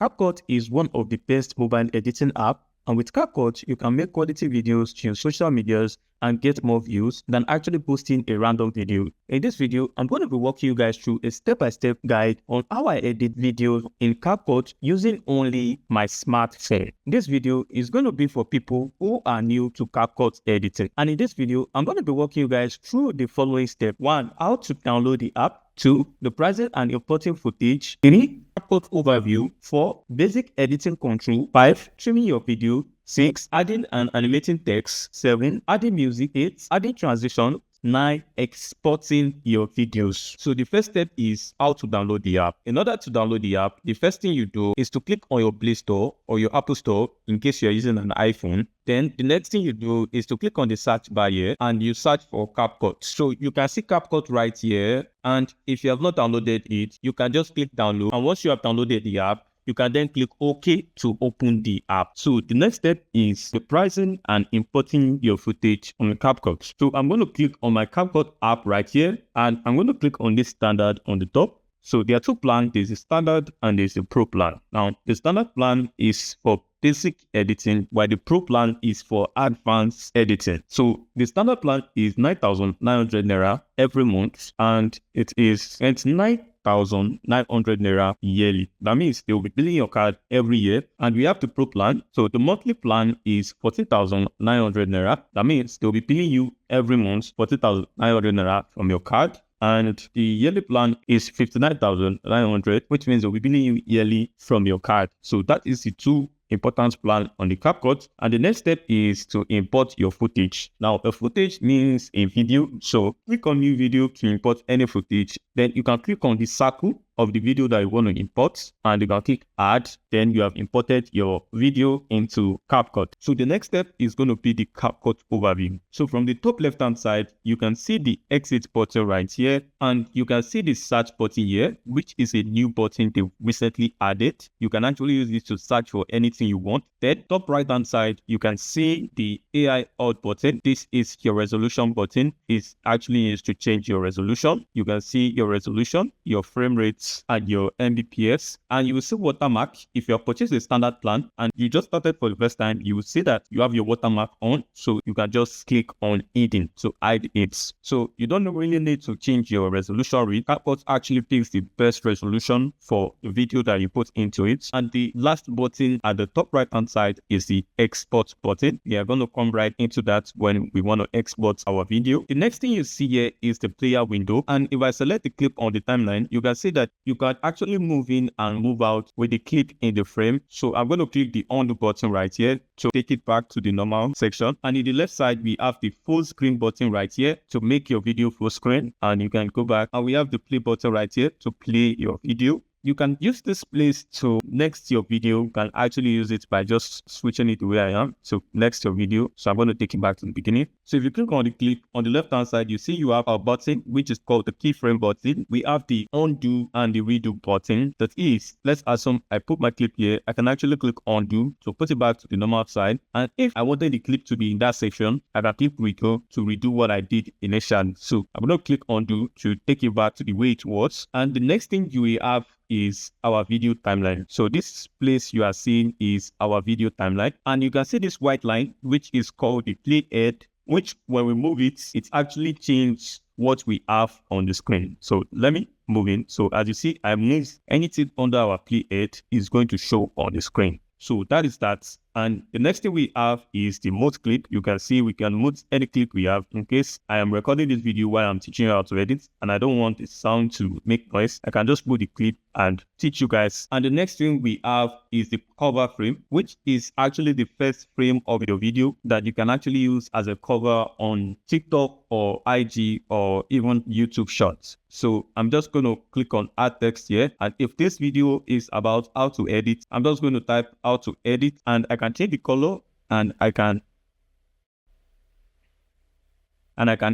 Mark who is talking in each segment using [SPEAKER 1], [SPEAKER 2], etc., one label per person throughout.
[SPEAKER 1] Capcut is one of the best mobile editing apps, and with Capcut, you can make quality videos in social medias and get more views than actually posting a random video. In this video, I'm going to be walking you guys through a step-by-step guide on how I edit videos in Capcut using only my smartphone. This video is going to be for people who are new to Capcut editing. And in this video, I'm going to be walking you guys through the following steps. 1. How to download the app. 2. The pricing and importing footage. 3. Capcut overview. 4. Basic editing control. 5. Trimming your video. 6. Adding and animating text. 7. Adding music. 8. Adding transition. 9. Exporting your videos. So the first step is how to download the app. In order to download the app, the first thing you do is to click on your Play Store or your Apple Store in case you're using an iPhone. Then the next thing you do is to click on the search bar here and you search for Capcut. So you can see Capcut right here. And if you have not downloaded it, you can just click download. And once you have downloaded the app, you can then click OK to open the app. So the next step is the pricing and importing your footage on Capcut. So I'm going to click on my Capcut app right here, and I'm going to click on this standard on the top. So there are two plans. There's a standard and there's a pro plan. Now, the standard plan is for basic editing, while the pro plan is for advanced editing. So the standard plan is 9,900 naira every month, and it is 29,900 naira yearly. That means they will be billing your card every year. And we have the pro plan. So the monthly plan is 14,900 naira. That means they'll be billing you every month 14,900 naira from your card. And the yearly plan is 59,900, which means they'll be billing you yearly from your card. So that is the two important plan on the Capcut. And the next step is to import your footage. Now, a footage means a video. So click on new video to import any footage. Then you can click on the circle of the video that you want to import, and you can click add. Then you have imported your video into Capcut. So the next step is going to be the Capcut overview. So from the top left hand side, you can see the exit button right here, and you can see the search button here, which is a new button they recently added. You can actually use this to search for anything you want. Then top right hand side, you can see the AI out button. This is your resolution button. It's actually used to change your resolution. You can see your resolution, your frame rates, and your Mbps, and you will see watermark. If you have purchased a standard plan and you just started for the first time, you will see that you have your watermark on, so you can just click on hidden to hide it. So you don't really need to change your resolution rate. Capcut actually picks the best resolution for the video that you put into it. And the last button at the top right hand side is the export button. We are going to come right into that when we want to export our video. The next thing you see here is the player window, and if I select the clip on the timeline, you can see that you can actually move in and move out with the clip in the frame. So I'm going to click the undo button right here to take it back to the normal section. And in the left side, we have the full screen button right here to make your video full screen. And you can go back, and we have the play button right here to play your video. You can use this place to next your video. You can actually use it by just switching it the way I am. So next your video. So I'm going to take it back to the beginning. So if you click on the clip on the left hand side, you see you have our button, which is called the keyframe button. We have the undo and the redo button. That is, let's assume I put my clip here. I can actually click undo to put it back to the normal side. And if I wanted the clip to be in that section, I can click redo to redo what I did initially. So I'm going to click undo to take it back to the way it was. And the next thing you will have is our video timeline. So this place you are seeing is our video timeline, and you can see this white line, which is called the playhead, which when we move it, it actually changes what we have on the screen. So let me move in. So as you see, I move anything under our playhead is going to show on the screen. So that is that. And the next thing we have is the mute clip. You can see we can mute any clip we have. In case I am recording this video while I'm teaching you how to edit and I don't want the sound to make noise, I can just put the clip and teach you guys. And the next thing we have is the cover frame, which is actually the first frame of your video that you can actually use as a cover on TikTok or IG or even YouTube Shorts. So I'm just going to click on add text here. And if this video is about how to edit, I'm just going to type how to edit, and I can change the color, and I can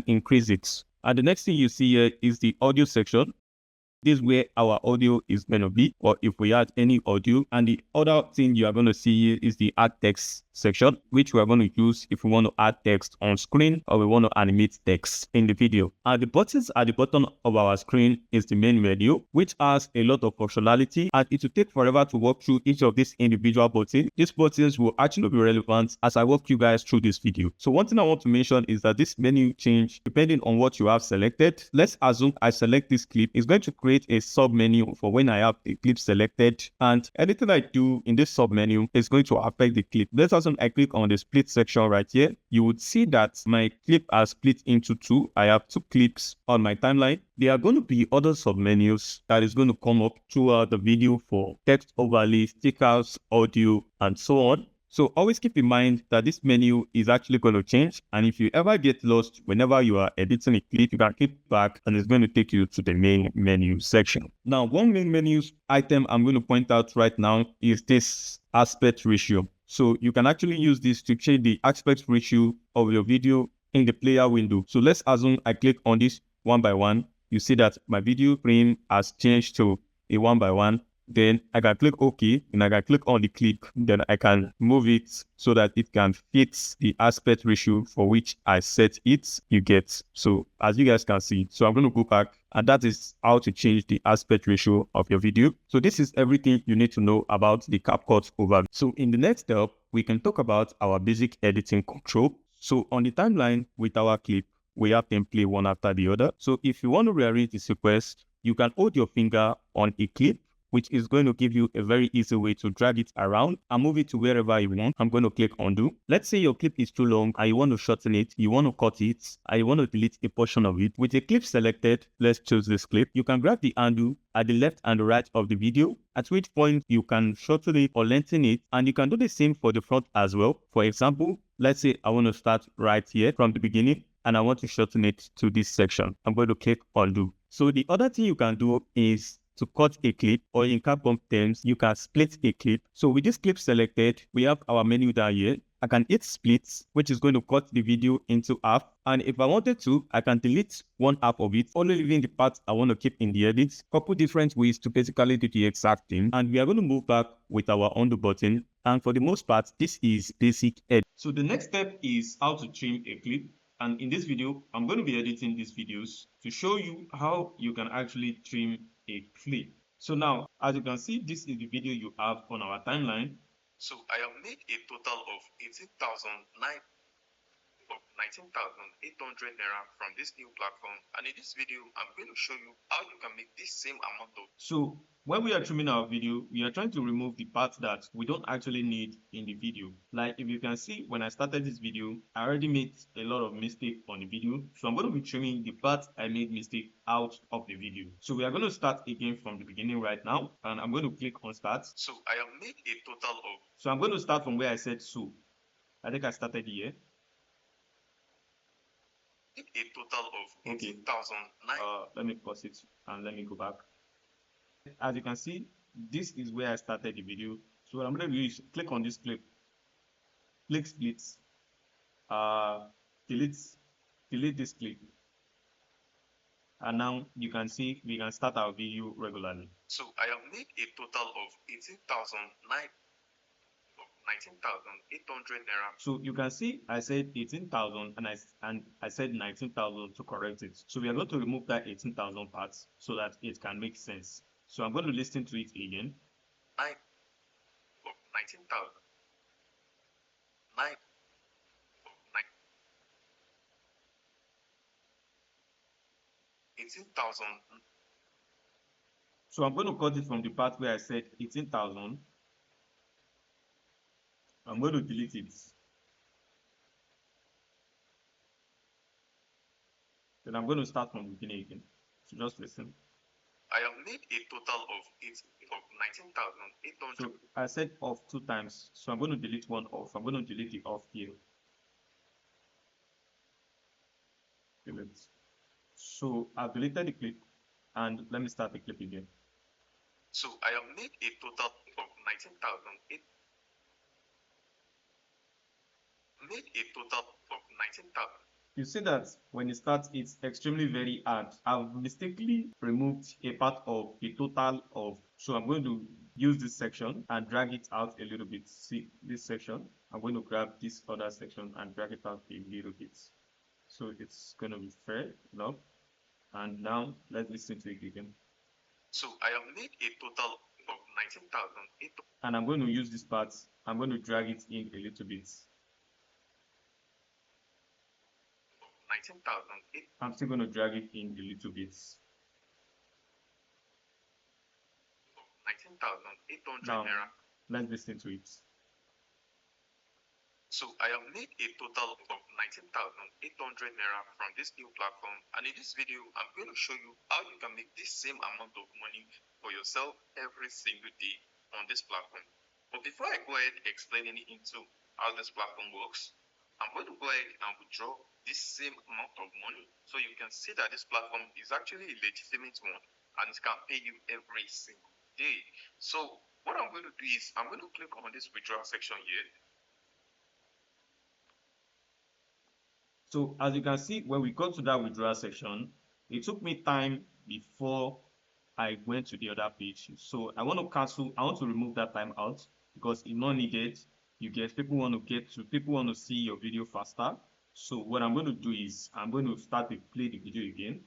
[SPEAKER 1] increase it. And the next thing you see here is the audio section. this is where our audio is going to be, or if we add any audio. And the other thing you are going to see here is the add text section, which we are going to use if we want to add text on screen or we want to animate text in the video. And the buttons at the bottom of our screen is the main menu, which has a lot of functionality, and it will take forever to walk through each of these individual buttons. These buttons will actually be relevant as I walk you guys through this video. So one thing I want to mention is that this menu change depending on what you have selected. Let's assume I select this clip. It's going to create a sub menu for when I have the clip selected, and anything I do in this sub menu is going to affect the clip. Let's assume I click on the split section right here. You would see that my clip are split into two. I have two clips on my timeline. There are going to be other submenus that is going to come up throughout the video for text overlay, stickers, audio, and so on. So always keep in mind that this menu is actually going to change, and if you ever get lost whenever you are editing a clip, you can click back and it's going to take you to the main menu section. Now, one main menu item I'm going to point out right now is this aspect ratio. So you can actually use this to change the aspect ratio of your video in the player window. So let's assume I click on this one by one. You see that my video frame has changed to a 1:1. Then I can click OK, and I can click on the clip. Then I can move it so that it can fit the aspect ratio for which I set it. You get, so as you guys can see. So I'm going to go back, and that is how to change the aspect ratio of your video. So this is everything you need to know about the Capcut overview. So in the next step, we can talk about our basic editing control. So on the timeline with our clip, we have them play one after the other. So if you want to rearrange the sequence, you can hold your finger on a clip, which is going to give you a very easy way to drag it around and move it to wherever you want. I'm going to click undo. Let's say your clip is too long and you want to shorten it, you want to cut it, and you want to delete a portion of it. With a clip selected, let's choose this clip. You can grab the undo at the left and the right of the video, at which point you can shorten it or lengthen it, and you can do the same for the front as well. For example, let's say I want to start right here from the beginning, and I want to shorten it to this section. I'm going to click undo. So the other thing you can do is to cut a clip, or in Capcut terms, you can split a clip. So with this clip selected, we have our menu down here. I can hit split, which is going to cut the video into half. And if I wanted to, I can delete one half of it, only leaving the part I want to keep in the edit. Couple different ways to basically do the exact thing. And we are going to move back with our undo button. And for the most part, this is basic edit. So the next step is how to trim a clip. And in this video, I'm going to be editing these videos to show you how you can actually trim a clip. So now, as you can see, this is the video you have on our timeline.
[SPEAKER 2] So I have made a total of 19,800 naira from this new platform, and in this video I'm going to show you how you can make this same amount of.
[SPEAKER 1] So when we are trimming our video, we are trying to remove the parts that we don't actually need in the video. Like if you can see, when I started this video, I already made a lot of mistake on the video, so I'm going to be trimming the parts I made mistake out of the video. So we are going to start again from the beginning right now, and I'm going to click on start.
[SPEAKER 2] So I have made a total of,
[SPEAKER 1] so I'm going to start from where I said so. I think I started here.
[SPEAKER 2] A total of 18,009.
[SPEAKER 1] Let me pause it and let me go back. As you can see, this is where I started the video. So what I'm going to do is click on this clip, click split, delete this clip, and now you can see we can start our video regularly.
[SPEAKER 2] So I have made a total of 19,800 naira.
[SPEAKER 1] So you can see I said 18,000 and I said 19,000 to correct it. So we are going to remove that 18,000 parts so that it can make sense. So I'm going to listen to it again.
[SPEAKER 2] 19,000. 18,000.
[SPEAKER 1] So I'm going to cut it from the part where I said 18,000. I'm going to delete it. Then I'm going to start from the beginning again. So just listen.
[SPEAKER 2] I have made a total of 19,800.
[SPEAKER 1] So I said off 2 times. So I'm going to delete one off. I'm going to delete the off here. Delete. So I've deleted the clip, and let me start the clip again.
[SPEAKER 2] So I have made a total of 19,000. Made a total of 19,000.
[SPEAKER 1] You see that when it starts, it's extremely very hard. I've mistakenly removed a part of a total of, so I'm going to use this section and drag it out a little bit. See this section, I'm going to grab this other section and drag it out a little bit. So it's going to be fair enough. And now let's listen to it again.
[SPEAKER 2] So I have made a total of 19,008.
[SPEAKER 1] And I'm going to use this part, I'm going to drag it in a little bit.
[SPEAKER 2] 19,008.
[SPEAKER 1] I'm still going to drag it in a little bit.
[SPEAKER 2] 19,800
[SPEAKER 1] Now,
[SPEAKER 2] naira.
[SPEAKER 1] let's listen to it.
[SPEAKER 2] So I have made a total of 19,800 naira from this new platform, and in this video I'm going to show you how you can make this same amount of money for yourself every single day on this platform. But before I go ahead explaining into how this platform works, I'm going to go ahead and withdraw this same amount of money so you can see that this platform is actually a legitimate one and it can pay you every single day. So what I'm going to do is I'm going to click on this withdraw section here.
[SPEAKER 1] So as you can see, when we got to that withdrawal section, it took me time before I went to the other page. So I want to cancel, I want to remove that time out because it's not needed. You get people want to see your video faster. So what I'm going to do is I'm going to start to play the video again.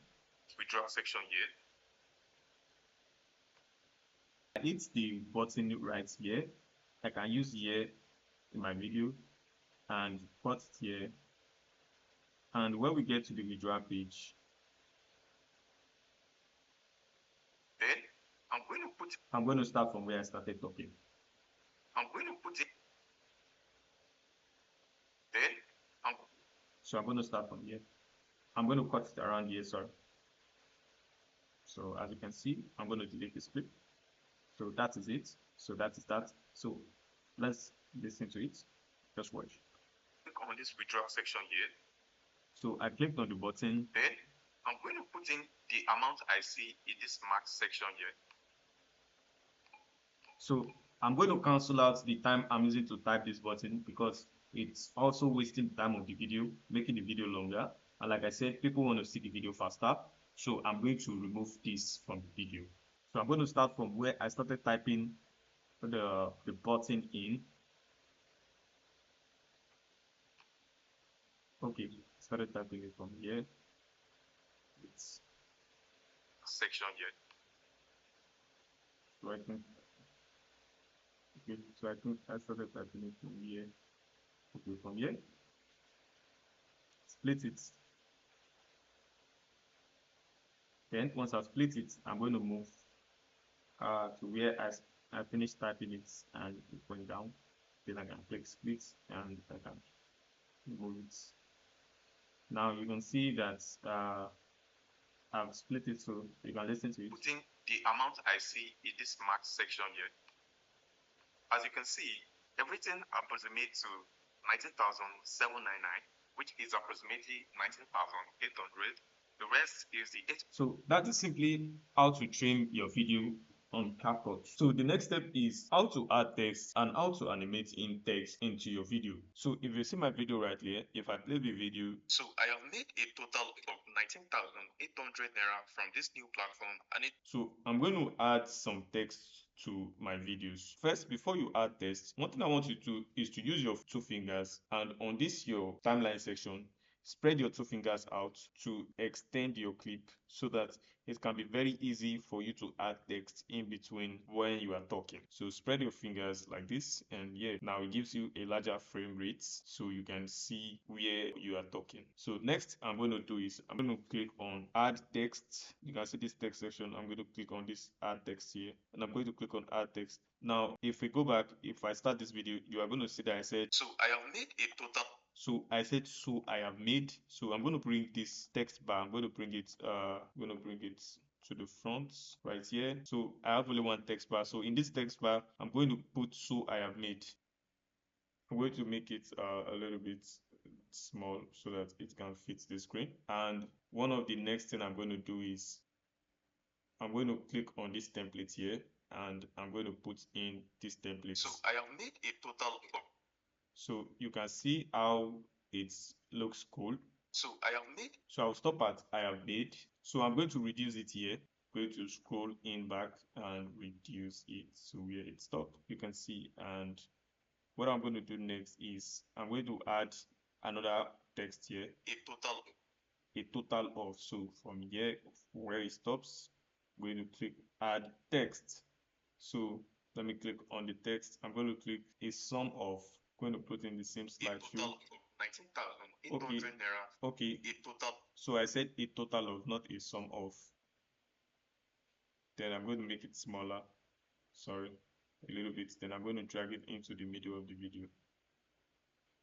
[SPEAKER 2] Withdraw section here.
[SPEAKER 1] I hit the button right here. I can use here in my video and put it here. And when we get to the withdrawal page,
[SPEAKER 2] then
[SPEAKER 1] I'm going to start from where I started talking.
[SPEAKER 2] I'm going to put it.
[SPEAKER 1] So I'm going to start from here. I'm going to cut it around here, sorry. So as you can see, I'm going to delete this clip. So that is it. So that is that. So let's listen to it. Just watch.
[SPEAKER 2] Click on this withdraw section here.
[SPEAKER 1] So I clicked on the button.
[SPEAKER 2] Then I'm going to put in the amount I see in this max section here.
[SPEAKER 1] So I'm going to cancel out the time I'm using to type this button because it's also wasting time of the video, making the video longer. And like I said, people want to see the video faster. So I'm going to remove this from the video. So I'm going to start from where I started typing the button in. Okay, started typing it from here. It's
[SPEAKER 2] section here.
[SPEAKER 1] So I think okay, so I think I started typing it from here. Okay, from here. Split it. Then once I split it, I'm going to move to where I finished typing it and it went down. Then I can click split and I can move it. Now you can see that I've split it, so you can listen to it.
[SPEAKER 2] Putting the amount I see in this max section here. As you can see, everything approximates to 19,799, which is approximately 19,800. The rest is the 8.
[SPEAKER 1] So that is simply how to trim your video on Capcut. So the next step is how to add text and how to animate in text into your video. So if you see my video right here, if I play the video.
[SPEAKER 2] So I have made a total of 19,800 naira from this new platform, and
[SPEAKER 1] so I'm going to add some text to my videos. First, before you add text, one thing I want you to do is to use your two fingers and on this your timeline section, spread your two fingers out to extend your clip so that it can be very easy for you to add text in between when you are talking. So spread your fingers like this, and yeah, now it gives you a larger frame rate so you can see where you are talking. So next I'm going to do is I'm going to click on add text. You can see this text section. I'm going to click on this add text here, and I'm going to click on add text. Now if we go back, if I start this video, you are going to see that I said
[SPEAKER 2] so I have made a total.
[SPEAKER 1] So I said, so I have made. So I'm going to bring this text bar. I'm going to bring it to the front right here. So I have only one text bar. So in this text bar, I'm going to put so I have made. I'm going to make it a little bit small so that it can fit the screen. And one of the next thing I'm going to do is I'm going to click on this template here and I'm going to put in this template.
[SPEAKER 2] So I have made a total of.
[SPEAKER 1] So you can see how it looks cool.
[SPEAKER 2] So I have made.
[SPEAKER 1] So I'll stop at I have made. So I'm going to reduce it here. Going to scroll in back and reduce it so where it stopped. You can see, and what I'm going to do next is I'm going to add another text here. A total of. So from here where it stops, I'm going to click add text. So let me click on the text. I'm going to click a sum of. I'm going to put in the same slideshow. 19,800 naira. Okay. A total. So I said a total of, not a sum of. Then I'm going to make it smaller. Sorry, a little bit. Then I'm going to drag it into the middle of the video.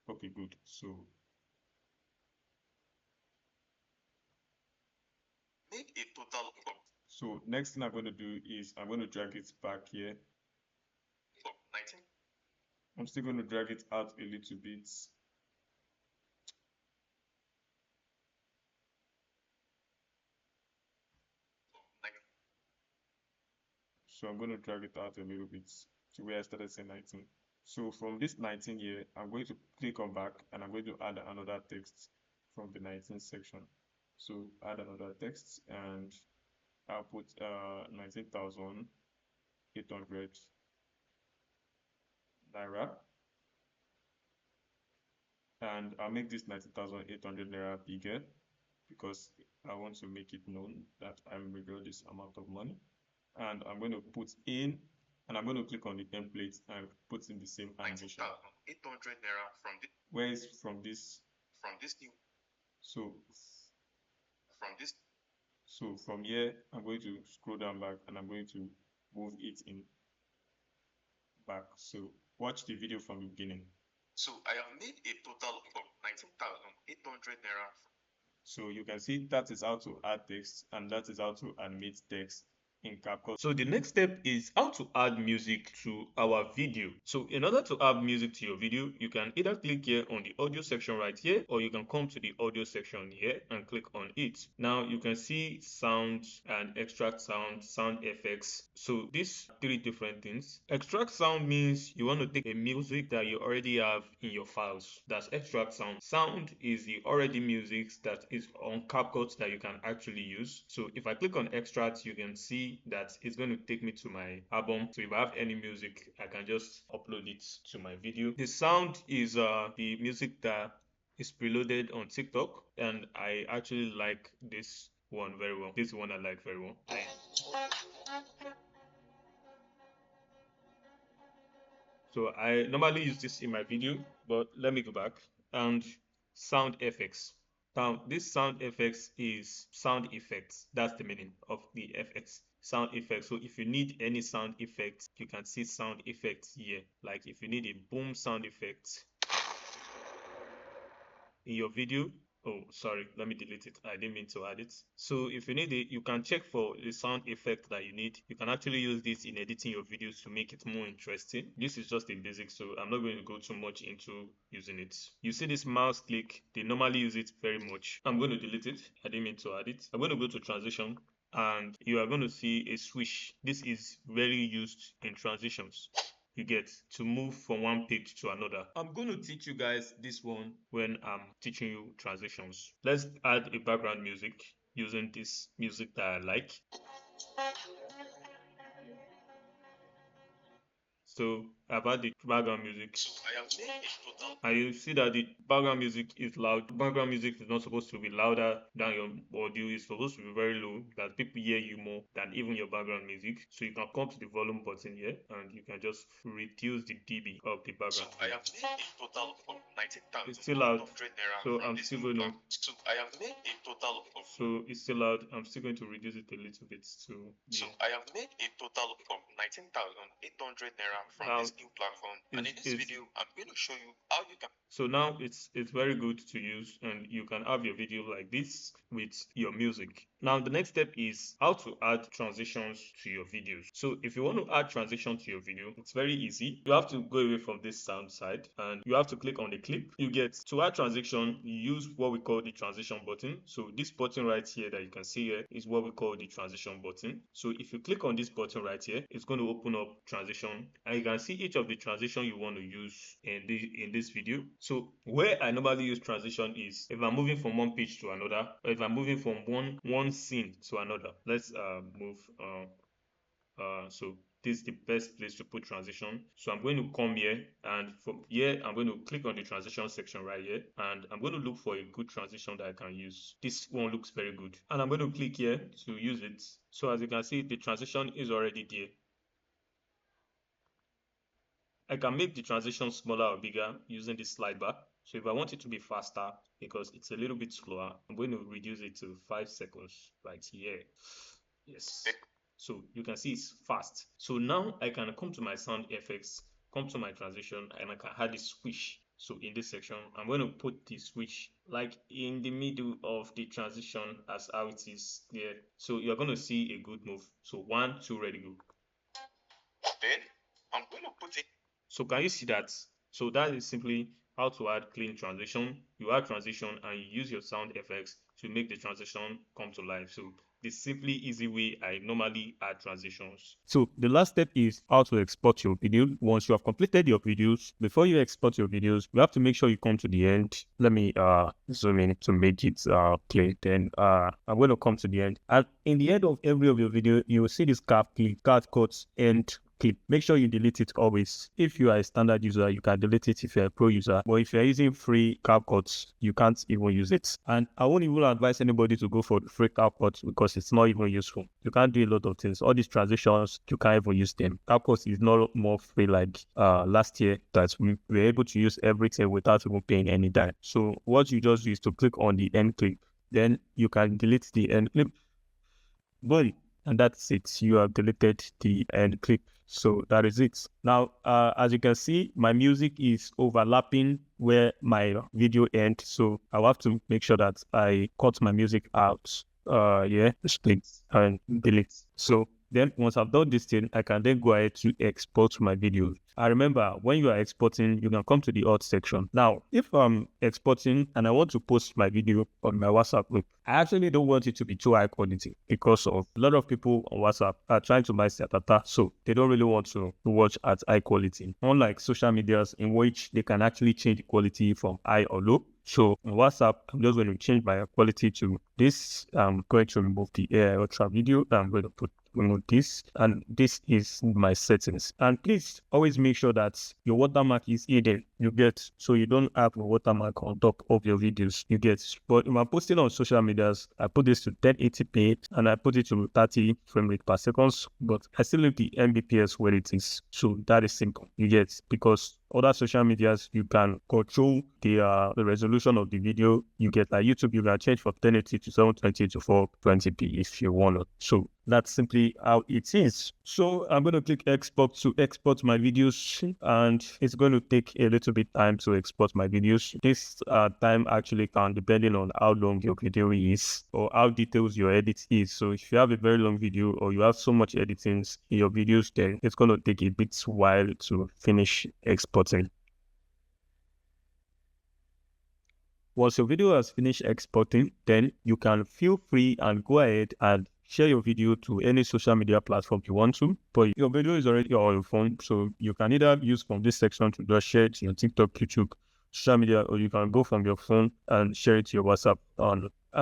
[SPEAKER 1] Okay, good. So
[SPEAKER 2] Make a total of.
[SPEAKER 1] So next thing I'm going to do is I'm going to drag it back here.
[SPEAKER 2] 19.
[SPEAKER 1] I'm still going to drag it out a little bit. So I'm going to drag it out a little bit to where I started saying 19. So from this 19 here, I'm going to click on back and I'm going to add another text from the 19 section. So add another text and I'll put 19,800 naira, and I'll make this 19,800 naira bigger because I want to make it known that I'm withdrawing this amount of money. And I'm going to put in, and I'm going to click on the template and put in the same animation.
[SPEAKER 2] 19,800 naira from this.
[SPEAKER 1] Where is from this?
[SPEAKER 2] From this new.
[SPEAKER 1] So
[SPEAKER 2] from this.
[SPEAKER 1] So from here, I'm going to scroll down back and I'm going to move it in back. So watch the video from the beginning.
[SPEAKER 2] So I have made a total of 19,800 naira.
[SPEAKER 1] So you can see that is how to add text and that is how to animate text in Capcut. So the next step is how to add music to our video. So in order to add music to your video, you can either click here on the audio section right here, or you can come to the audio section here and click on it. Now you can see sound and extract sound, sound effects. So these three different things. Extract sound means you want to take a music that you already have in your files. That's extract sound. Sound is the already music that is on Capcut that you can actually use. So if I click on extract, you can see that it's going to take me to my album. So if I have any music, I can just upload it to my video. The sound is the music that is preloaded on TikTok, and I actually like this one very well. This one I like very well. So I normally use this in my video, but let me go back. And sound effects. Now, this sound effects is sound effects. That's the meaning of the effects. Sound effects. So if you need any sound effects, you can see sound effects here. Like if you need a boom sound effect in your video. Oh, sorry, let me delete it. I didn't mean to add it. So if you need it, you can check for the sound effect that you need. You can actually use this in editing your videos to make it more interesting. This is just a basic, so I'm not going to go too much into using it. You see this mouse click, they normally use it very much. I'm going to delete it. I didn't mean to add it. I'm going to go to transition and you are going to see a switch. This is very used in transitions. You get to move from one page to another. I'm going to teach you guys this one when I'm teaching you transitions. Let's add a background music using this music that I like. So about the background music, and you see that the background music is loud. Background music is not supposed to be louder than your audio. It's supposed to be very low, that people hear you more than even your background music. So you can come to the volume button here and you can just reduce the dB of the background.
[SPEAKER 2] So I have made a total of 19,000.
[SPEAKER 1] It's still loud, so I'm still going to.
[SPEAKER 2] So I have made a total of.
[SPEAKER 1] So it's still loud. I'm still going to reduce it a little bit to. Yeah.
[SPEAKER 2] So I have made a total of 19,800 naira from this new platform. And in this video, I'm going to show you how you can.
[SPEAKER 1] So now it's very good to use, and you can have your video like this with your music. Now, the next step is how to add transitions to your videos. So if you want to add transition to your video, it's very easy. You have to go away from this sound side and you have to click on the clip. You get to add transition, you use what we call the transition button. So this button right here that you can see here is what we call the transition button. So if you click on this button right here, it's going to open up transition and you can see each of the transition you want to use in this video. So where I normally use transition is if I'm moving from one page to another, or if I'm moving from one scene to another. Let's move. So this is the best place to put transition. So I'm going to come here, and from here I'm going to click on the transition section right here, and I'm going to look for a good transition that I can use. This one looks very good, and I'm going to click here to use it. So as you can see, the transition is already there. I can make the transition smaller or bigger using this slide bar. So if I want it to be faster because it's a little bit slower, I'm going to reduce it to 5 seconds right here. Yes. So you can see it's fast. So now I can come to my sound effects, come to my transition, and I can add a switch. So in this section, I'm going to put the switch like in the middle of the transition as how it is there. So you're going to see a good move. So 1, 2, ready, go. Then I'm going to put it. So can you see that? So that is simply how to add clean transition. You add transition and you use your sound effects to make the transition come to life. So the simply easy way I normally add transitions. So the last step is how to export your video. Once you have completed your videos, before you export your videos, you have to make sure you come to the end. Let me zoom in to make it clear. Then I'm going to come to the end. And in the end of every of your video, you will see this Capcut end clip. Make sure you delete it always. If you are a standard user, you can delete it if you're a pro user. But if you're using free CapCut, you can't even use it. And I won't even advise anybody to go for the free CapCut because it's not even useful. You can't do a lot of things. All these transitions, you can't even use them. CapCut is not more free like last year that we were able to use everything without even paying any dime. So what you just do is to click on the end clip. Then you can delete the end clip. But and that's it. You have deleted the end clip. So that is it. Now, as you can see, my music is overlapping where my video ends. So I'll have to make sure that I cut my music out. Split and delete. So then once I've done this thing, I can then go ahead to export my video. I remember when you are exporting, you can come to the auth section. Now, if I'm exporting and I want to post my video on my WhatsApp group, I actually don't want it to be too high quality because of a lot of people on WhatsApp are trying to buy data, so they don't really want to watch at high quality. Unlike social medias in which they can actually change the quality from high or low. So on WhatsApp, I'm just going to change my quality to this. I'm going to remove the AI Ultra video. I'm going to put this, and this is my settings. And please always make sure that your watermark is hidden. You get, so you don't have a watermark on top of your videos. You get, but if I'm posting on social medias, I put this to 1080p and I put it to 30 frame rate per second, but I still leave the Mbps where it is. So that is simple. You get, because other social medias, you can control the resolution of the video. You get like YouTube, you can change from 1080 to 720 to 420p if you want to. So that's simply how it is. So I'm going to click export to export my videos, and it's going to take a little bit time to export my videos. This time actually can depending on how long your video is or how detailed your edit is. So if you have a very long video or you have so much editing in your videos, then it's going to take a bit while to finish exporting. Once your video has finished exporting, then you can feel free and go ahead and share your video to any social media platform you want to. But your video is already on your phone, so you can either use from this section to just share it to your TikTok, YouTube, social media, or you can go from your phone and share it to your WhatsApp.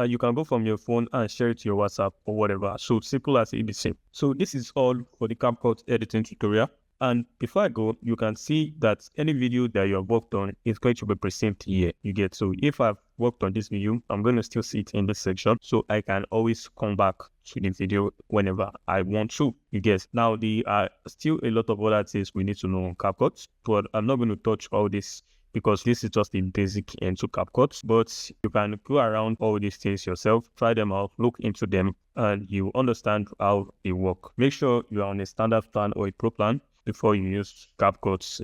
[SPEAKER 1] You can go from your phone and share it to your WhatsApp or whatever. So simple as ABC. So this is all for the CapCut editing tutorial. And before I go, you can see that any video that you have worked on is going to be presented here. You get, so if I've worked on this video, I'm going to still see it in this section, so I can always come back to the video whenever I want to. You get, now there are still a lot of other things we need to know on CapCut, but I'm not going to touch all this because this is just the basic into CapCut. But you can go around all these things yourself, try them out, look into them, and you understand how they work. Make sure you are on a standard plan or a pro plan before you use CapCut